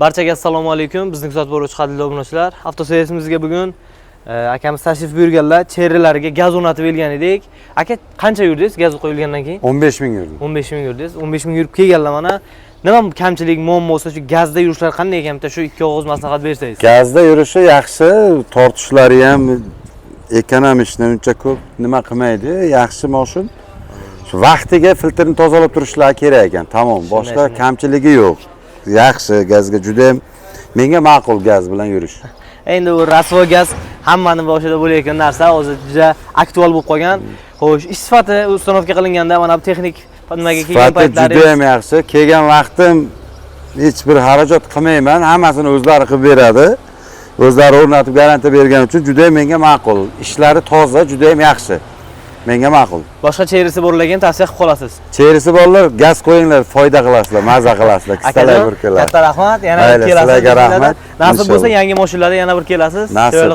Barchaga assalomu alaykum. Bizning kuzatib boruvchi qadrli obunachilar. Avtoservisimizga bugun akamiz tashrif buyurganlar, cherrilariga gaz o'rnatib kelgan edik. Aka, qancha yurdingiz gaz qo'yilgandan keyin? 15 ming yurdim. 15 ming yurdingiz. 15 ming yurib kelganlar mana. Nima kamchilik, muammosi shu gazda yurishlar qanday ekan? Bitta shu ikki og'iz maslahat bersangiz. Gazda yurishi yaxshi, tortishlari ham ekonomishni uncha ko'p nima qilmaydi, yaxshi mashin. Shu vaqtiga filtrni tozalab turishlari kerak ekan. Tamom, boshqa kamchiligi yo'q. Yaxshi, gazga juda ham menga ma'qul gaz bilan yurish. Endi u rasvo gaz hammaning boshida bo'layotgan narsa, hozir juda aktual bo'lib qolgan. Xo'sh, ish sifati ustanovka qilinganda mana bu texnik nimaga kelgan paytlaringiz juda ham yaxshi. Kelgan vaqtim hech bir xarajat qilmayman, hammasini o'zlari qilib beradi. O'zlari o'rnatib garantiya bergani uchun juda ham menga ma'qul. Ishlari toza, juda ham yaxshi. Menga ma'qul. Boshqa cherisi borlarga tavsiya qilib qolasiz. Cherisi borlar, gaz qo'yinglar, foyda qilasizlar, maza qilasizlar, kistalar bir keladi. Katta rahmat, yana bir kelasiz. Sizlarga rahmat. Nasib bo'lsa yangi mashinalarda yana bir kelasiz. Nasib.